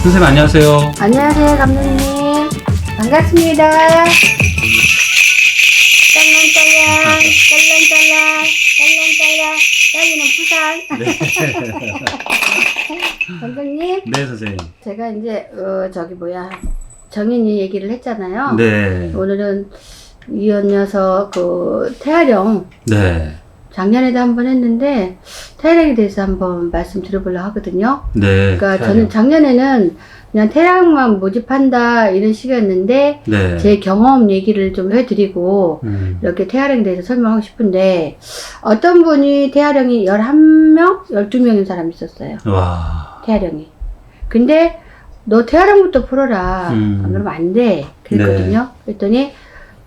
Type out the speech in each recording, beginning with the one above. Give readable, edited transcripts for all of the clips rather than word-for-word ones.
선생님 안녕하세요. 안녕하세요, 감독님. 반갑습니다. 짤랑짤랑, 짤랑짤랑, 짤랑짤랑. 여기는 부산. 감독님. 네, 선생님. 제가 이제, 정인이 얘기를 했잖아요. 네. 오늘은 이언녀서 태아령. 네. 작년에도 한번 했는데, 태아령에 대해서 한번 말씀 드려보려고 하거든요. 네. 그러니까 저는 작년에는 그냥 태양만 모집한다 이런 식이었는데 네. 제 경험 얘기를 좀 해드리고 이렇게 태아령에 대해서 설명하고 싶은데 어떤 분이 태아령이 11명? 12명인 사람이 있었어요. 와. 태아령이. 근데 너 태아령부터 풀어라. 안 그러면 안 돼. 그랬거든요. 그랬더니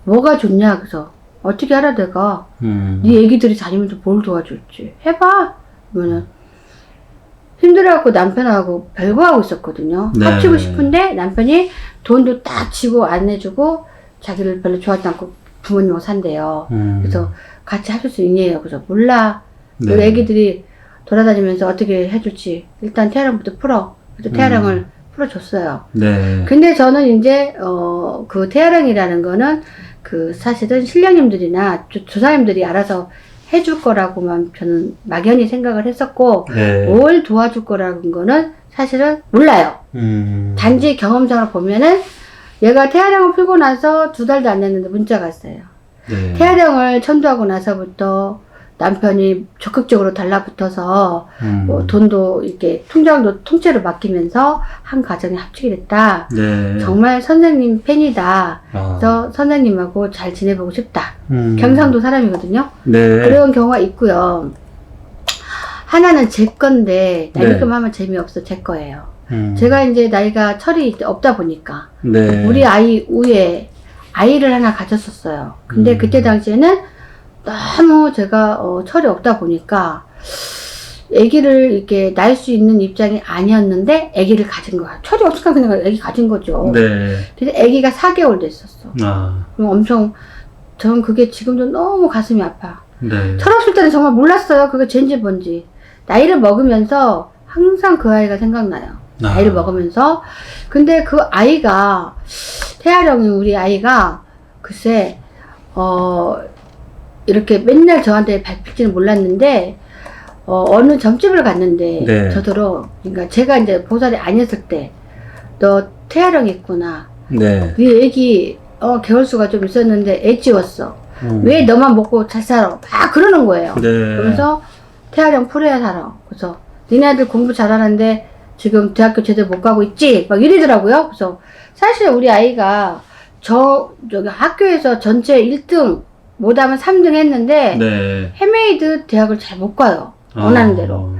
뭐가 좋냐 그래서 어떻게 알아 내가 네 애기들이 다니면서 뭘 도와줄지 해봐. 그러면은 힘들어갖고 남편하고 별거 하고 있었거든요. 네. 합치고 싶은데 남편이 돈도 딱 치고 안 내주고 자기를 별로 좋아하지 않고 부모님하고 산대요. 그래서 같이 하실 수 있냐요. 그래서 몰라. 네. 우리 애기들이 돌아다니면서 어떻게 해줄지 일단 태아령부터 풀어. 그래서 태아령을 풀어줬어요. 네. 근데 저는 이제 그 태아령이라는 거는 사실은 신령님들이나 조사님들이 알아서 해줄 거라고만 저는 막연히 생각을 했었고 네. 뭘 도와줄 거라는 거는 사실은 몰라요. 단지 경험상으로 보면은 얘가 태아령을 풀고 나서 2달도 안 됐는데 문자가 왔어요. 네. 태아령을 천도하고 나서부터 남편이 적극적으로 달라붙어서 뭐 돈도 이렇게 통장도 통째로 맡기면서 한 가정이 합치게 됐다. 네. 정말 선생님 팬이다. 아. 그래서 선생님하고 잘 지내보고 싶다. 경상도 사람이거든요. 네. 그런 경우가 있고요. 하나는 제 건데 나이금 네. 하면 재미없어 제 거예요. 제가 이제 나이가 철이 없다 보니까 네. 우리 아이 위에 아이를 하나 가졌었어요. 근데 그때 당시에는 너무 제가 철이 없다 보니까 아기를 이렇게 낳을 수 있는 입장이 아니었는데 아기를 가진 거야. 철이 없으니까 그냥 아기 가진 거죠. 네. 그래서 아기가 4개월 됐었어. 아. 그럼 엄청 전 그게 지금도 너무 가슴이 아파. 네. 철없을 때는 정말 몰랐어요. 그게 쟤인지 뭔지. 나이를 먹으면서 항상 그 아이가 생각나요. 나이를 먹으면서. 근데 그 아이가 태아령이 우리 아이가 글쎄 이렇게 맨날 저한테 밟힐지는 몰랐는데 어느 점집을 갔는데 네. 저더러 그러니까 제가 이제 보살이 아니었을 때 너 태아령 있구나. 네. 네 애기 개월수가 좀 있었는데 애 찌웠어. 왜 너만 먹고 잘 살아? 막 그러는 거예요. 네. 그러면서 태아령 풀어야 살아. 그래서 니네 아들 공부 잘하는데 지금 대학교 제대로 못 가고 있지? 막 이러더라고요. 그래서 사실 우리 아이가 저기 학교에서 전체 1등 못하면 3등 했는데 네. 헤메이드 대학을 잘 못 가요. 원하는 대로.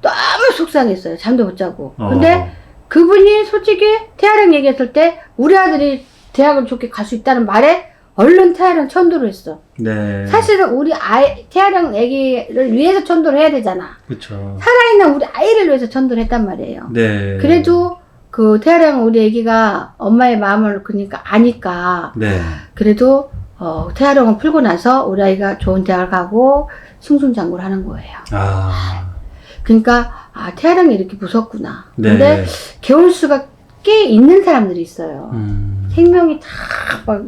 너무 속상했어요. 잠도 못 자고. 근데 그분이 솔직히 태아령 얘기했을 때 우리 아들이 대학을 좋게 갈 수 있다는 말에 얼른 태아령 천도를 했어. 네. 사실은 우리 태아령 애기를 위해서 천도를 해야 되잖아. 그쵸. 살아있는 우리 아이를 위해서 천도를 했단 말이에요. 네. 그래도 그 태아령 우리 애기가 엄마의 마음을 그러니까 아니까. 네. 그래도 태아령을 풀고 나서 우리 아이가 좋은 대학을 가고 승승장구를 하는 거예요. 아. 그러니까 태아령이 이렇게 무섭구나. 네. 근데 개월수가 꽤 있는 사람들이 있어요. 생명이 다 막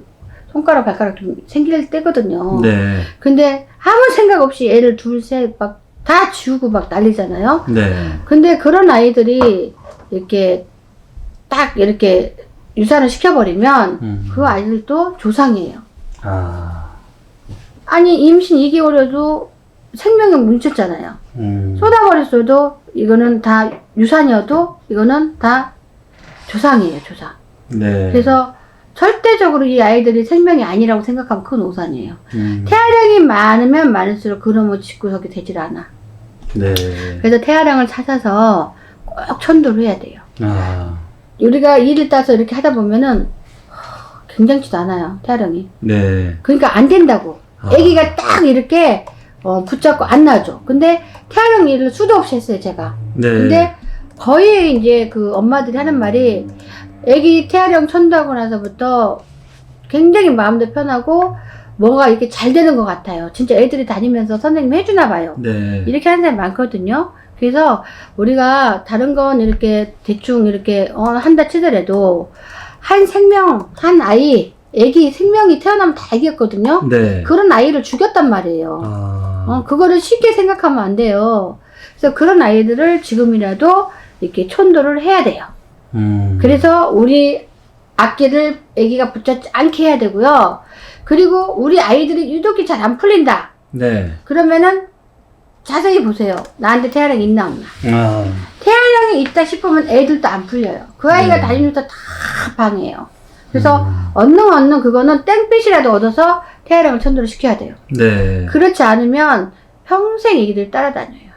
손가락 발가락 좀 생길 때거든요. 네. 근데 아무 생각 없이 애를 둘, 셋 막 다 지우고 막 난리잖아요. 네. 근데 그런 아이들이 이렇게 딱 이렇게 유산을 시켜버리면 그 아이들도 조상이에요. 아. 아니 임신 2개월에도 생명이 뭉쳤잖아요. 쏟아버렸어도 이거는 다 유산이어도 이거는 다 조상이에요. 조상. 네. 그래서 절대적으로 이 아이들이 생명이 아니라고 생각하면 그건 오산이에요. 태아령이 많으면 많을수록 그놈의 집구석이 되질 않아. 네. 그래서 태아령을 찾아서 꼭 천도를 해야 돼요. 아. 우리가 일을 따서 이렇게 하다 보면은 굉장치도 않아요. 태아령이. 네. 그러니까 안 된다고. 아기가 딱 이렇게 붙잡고 안 놔줘. 근데 태아령 일을 수도 없이 했어요. 제가. 네. 근데 거의 이제 그 엄마들이 하는 말이 아기 태아령 천도하고 나서부터 굉장히 마음도 편하고 뭐가 이렇게 잘 되는 것 같아요. 진짜 애들이 다니면서 선생님 해주나 봐요. 네. 이렇게 하는 사람이 많거든요. 그래서 우리가 다른 건 이렇게 대충 이렇게 한다 치더라도 한 생명, 한 아이, 애기 생명이 태어나면 다 애기였거든요. 네. 그런 아이를 죽였단 말이에요. 그거를 쉽게 생각하면 안 돼요. 그래서 그런 아이들을 지금이라도 이렇게 촌도를 해야 돼요. 그래서 우리 악기를 애기가 붙잡지 않게 해야 되고요. 그리고 우리 아이들이 유독이 잘 안 풀린다. 네. 그러면은 자세히 보세요. 나한테 태아령이 있나 없나. 태아령이 있다 싶으면 애들도 안 풀려요. 그 아이가 네. 다니면서 다 방해해요. 그래서 얻는 그거는 땡빛이라도 얻어서 태아령을 천도를 시켜야 돼요. 네. 그렇지 않으면 평생 애기들 따라다녀요.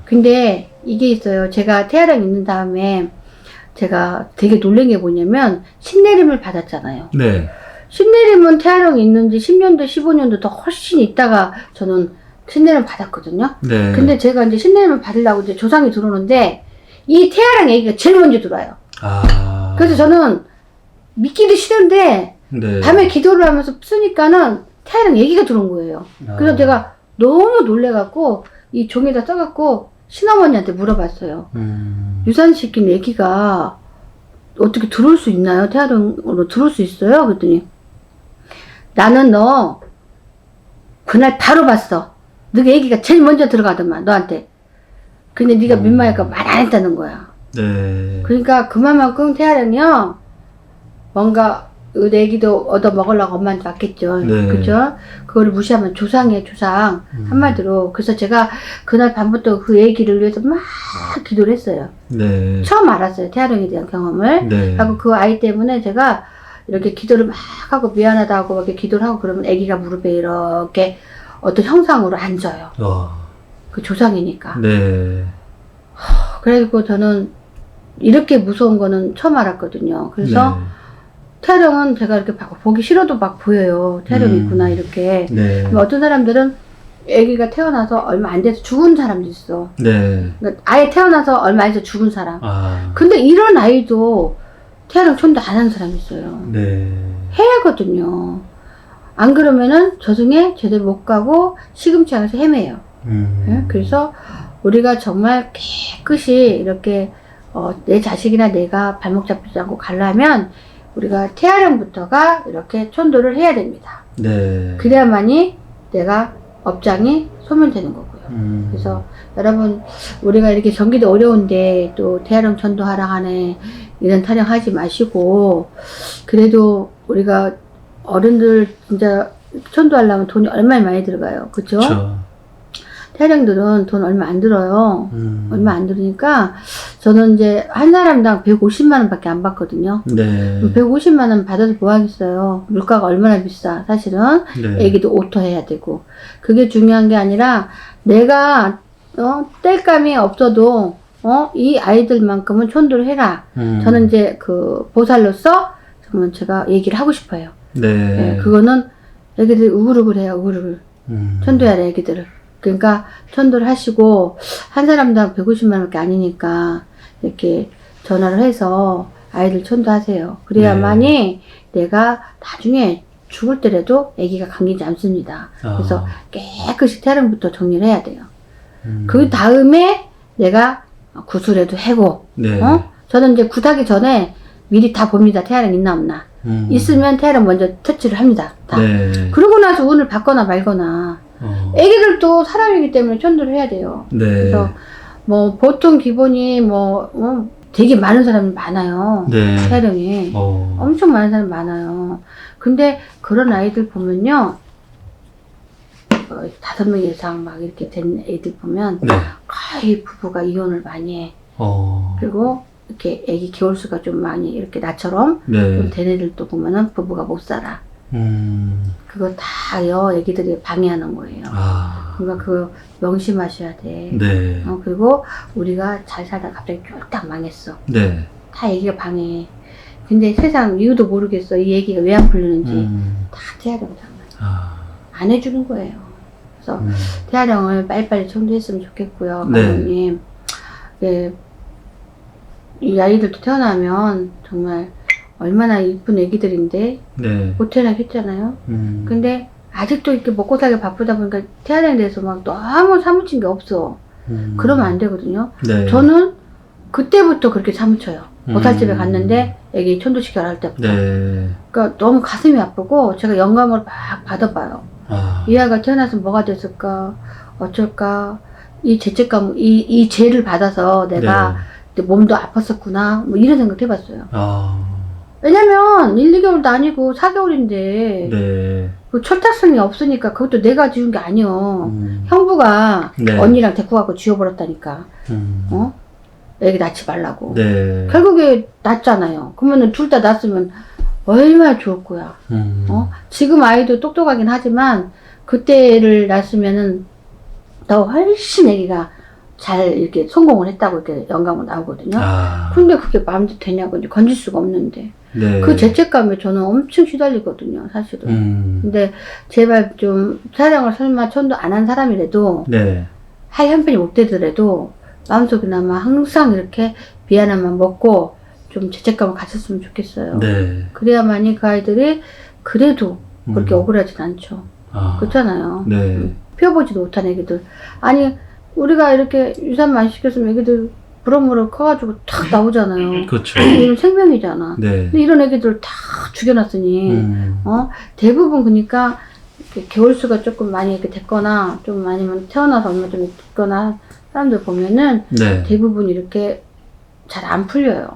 근데 이게 있어요. 제가 태아령 있는 다음에 제가 되게 놀란 게 뭐냐면 신내림을 받았잖아요. 네. 신내림은 태아령이 있는지 10년도 15년도 더 훨씬 있다가 저는 신내림 받았거든요. 네. 근데 제가 이제 신내림을 받으려고 이제 조상이 들어오는데 이 태아령 애기가 제일 먼저 들어와요. 그래서 저는 믿기도 싫은데 네. 밤에 기도를 하면서 쓰니까는 태아령 애기가 들어온 거예요. 그래서 제가 너무 놀래갖고 이 종에다 써갖고 신어머니한테 물어봤어요. 유산시킨 애기가 어떻게 들어올 수 있나요? 태아령으로 들어올 수 있어요? 그랬더니 나는 너 그날 바로 봤어. 너가 애기가 제일 먼저 들어가더만 너한테. 근데 네가 민망할까 말 안 했다는 거야. 네. 그러니까 그만큼 태아령이요 뭔가 우리 애기도 얻어 먹으려고 엄마한테 왔겠죠. 네. 그죠? 그거를 무시하면 조상이에요, 조상. 한마디로. 그래서 제가 그날 밤부터 그 애기를 위해서 막 기도를 했어요. 네. 처음 알았어요, 태아령에 대한 경험을. 네. 하고 그 아이 때문에 제가 이렇게 기도를 막 하고 미안하다고 이렇게 기도를 하고 그러면 애기가 무릎에 이렇게 어떤 형상으로 앉아요. 그 조상이니까. 네. 그래가지고 저는 이렇게 무서운 거는 처음 알았거든요. 그래서 태아령은 제가 이렇게 보기 싫어도 막 보여요. 태아령이 있구나 이렇게. 네. 어떤 사람들은 아기가 태어나서 얼마 안 돼서 죽은 사람도 있어. 네. 그러니까 아예 태어나서 얼마 안 돼서 죽은 사람. 아. 근데 이런 아이도 태아령 촌도 안 하는 사람이 있어요. 네. 해야 하거든요. 안 그러면은 저승에 제대로 못 가고 시금치 안에서 헤매요. 예? 그래서 우리가 정말 깨끗이 이렇게 내 자식이나 내가 발목 잡히지 않고 가려면 우리가 태아령부터가 이렇게 촌도를 해야 됩니다. 네. 그래야만이 내가 업장이 소멸되는 거고요. 그래서 여러분 우리가 이렇게 경기도 어려운데 또 태아령 전도하라 하네 이런 타령하지 마시고 그래도 우리가 어른들 진짜 천도하려면 돈이 얼마나 많이 들어가요. 그쵸? 태아령들은 돈 얼마 안 들어요. 얼마 안 들으니까 저는 이제 한 사람당 150만 원 밖에 안 받거든요. 네. 150만 원 받아서 뭐 하겠어요. 물가가 얼마나 비싸. 사실은 네. 애기도 오토 해야 되고 그게 중요한 게 아니라 내가 뗄감이 없어도 이 아이들만큼은 촌도를 해라. 저는 이제 그 보살로서 정말 제가 얘기를 하고 싶어요. 네. 네, 그거는 애기들이 우글우글해요. 우글우글. 천도해야 돼, 애기들을. 그러니까 천도를 하시고 한 사람당 150만 원밖에 아니니까 이렇게 전화를 해서 아이들 천도하세요. 그래야만이 내가 나중에 죽을 때라도 애기가 감기지 않습니다. 그래서 깨끗이 태아령부터 정리를 해야 돼요. 그 다음에 내가 구술해도 해고. 네. 저는 이제 굿하기 전에 미리 다 봅니다. 태아령 있나 없나. 있으면 태아령 먼저 터치를 합니다. 다. 네. 그러고 나서 운을 받거나 말거나. 애기들도 사람이기 때문에 천도를 해야 돼요. 네. 그래서 뭐 보통 기본이 되게 많은 사람이 많아요. 네. 태아령이 엄청 많은 사람이 많아요. 근데 그런 아이들 보면요, 5명 이상 막 이렇게 된 애들 보면 네. 거의 부부가 이혼을 많이 해. 그리고 이렇게 애기 개월수가 좀 많이 이렇게 나처럼 네. 좀 된 애들도 보면은 부부가 못 살아. 그거 다요 애기들이 방해하는 거예요. 그러니까 그거 명심하셔야 돼. 네. 그리고 우리가 잘 살다 갑자기 쫄딱 망했어. 네. 다 애기가 방해해. 근데 세상 이유도 모르겠어. 이 얘기가 왜 안 풀리는지. 다 태아령 장난. 안 해주는 거예요. 그래서 태아령을 빨리빨리 청소했으면 좋겠고요. 감독님. 네. 이 아이들도 태어나면 정말 얼마나 이쁜 애기들인데 네. 못 태어나겠잖아요. 근데 아직도 이렇게 먹고 살기 바쁘다 보니까 태아령에 대해서 막 너무 사무친 게 없어. 그러면 안 되거든요. 네. 저는 그때부터 그렇게 사무쳐요. 보살집에 음. 갔는데 애기 천도시켜라 할 때부터. 네. 그러니까 너무 가슴이 아프고 제가 영감을 막 받아봐요. 아. 이 아이가 태어나서 뭐가 됐을까, 어쩔까, 이 죄책감, 이 죄를 받아서 내가 몸도 아팠었구나, 뭐 이런 생각 해봤어요. 아. 왜냐면 1, 2개월도 아니고 4개월인데 네. 그 철딱선이 없으니까 그것도 내가 지은 게 아니여. 형부가 네. 언니랑 데리고 가고 지워버렸다니까. 어? 애기 낳지 말라고. 네. 결국에 낳잖아요. 그러면은 둘 다 낳았으면 얼마나 좋을 거야. 어? 지금 아이도 똑똑하긴 하지만 그때를 낳았으면은 더 훨씬 애기가 잘 이렇게 성공을 했다고 이렇게 영감은 나오거든요. 아. 근데 그게 마음대로 되냐고 이제 건질 수가 없는데. 네. 그 죄책감에 저는 엄청 시달리거든요, 사실은. 근데 제발 좀 촬영을 설마 천도 안 한 사람이라도 네. 하이 한 편이 못 되더라도 마음속에나마 항상 이렇게 미안함만 먹고 좀 죄책감을 가졌으면 좋겠어요. 네. 그래야만이 그 아이들이 그래도 그렇게 억울하진 않죠. 아. 그렇잖아요. 네. 피워보지도 못한 애기들. 아니 우리가 이렇게 유산만 안 시켰으면 애기들 부러무러 커가지고 탁 나오잖아요. 그렇죠. 이건 생명이잖아. 네. 근데 이런 애기들 다 죽여놨으니 대부분 그러니까 이렇게 개월수가 조금 많이 이렇게 됐거나 좀 아니면 태어나서 얼마 좀 있거나 사람들 보면은 네. 대부분 이렇게 잘 안 풀려요.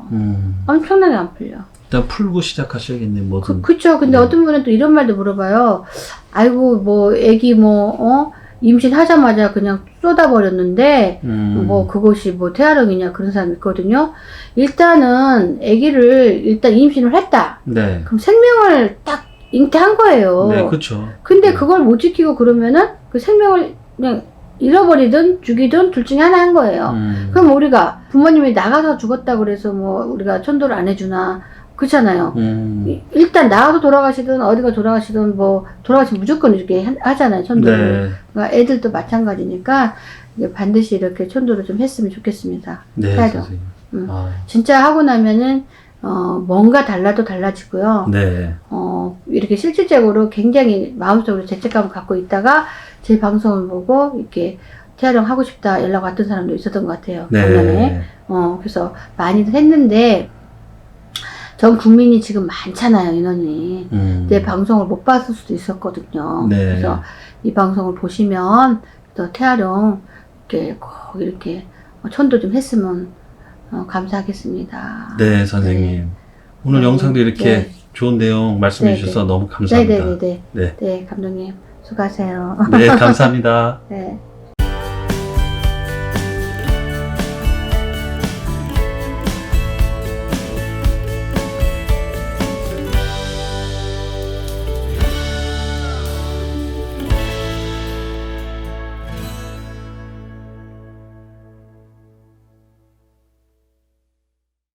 엄청나게 안 풀려. 일단 풀고 시작하셔야겠네, 뭐든. 그쵸. 근데 어떤 분은 또 이런 말도 물어봐요. 아이고, 뭐, 애기 임신하자마자 그냥 쏟아버렸는데, 뭐, 그것이 뭐, 태아령이냐, 그런 사람이 있거든요. 일단은, 애기를, 일단 임신을 했다. 네. 그럼 생명을 딱 잉태한 거예요. 네, 그렇죠. 근데 네. 그걸 못 지키고 그러면은, 그 생명을 그냥 잃어버리든 죽이든 둘 중에 하나 한 거예요. 그럼 우리가 부모님이 나가서 죽었다 그래서 뭐, 우리가 천도를 안 해주나, 그렇잖아요. 일단 나가서 돌아가시든 어디가 돌아가시든 뭐 돌아가시면 무조건 이렇게 하잖아요. 천도를. 네. 그러니까 애들도 마찬가지니까 이제 반드시 이렇게 천도를 좀 했으면 좋겠습니다. 네, 태아령. 선생님. 아. 진짜 하고 나면은 뭔가 달라도 달라지고요. 네. 이렇게 실질적으로 굉장히 마음속으로 죄책감을 갖고 있다가 제 방송을 보고 이렇게 태아령 하고 싶다 연락 왔던 사람도 있었던 것 같아요. 네. 그래서 많이들 했는데 전 국민이 지금 많잖아요, 인원이. 내 방송을 못 봤을 수도 있었거든요. 네. 그래서 이 방송을 보시면 또 태아령 이렇게 꼭 이렇게 천도 좀 했으면 감사하겠습니다. 네, 선생님. 네. 오늘 네. 영상도 이렇게 네. 좋은 내용 말씀해 네, 주셔서 네. 너무 감사합니다. 네네네. 네. 네, 감독님 수고하세요. 네, 감사합니다. 네.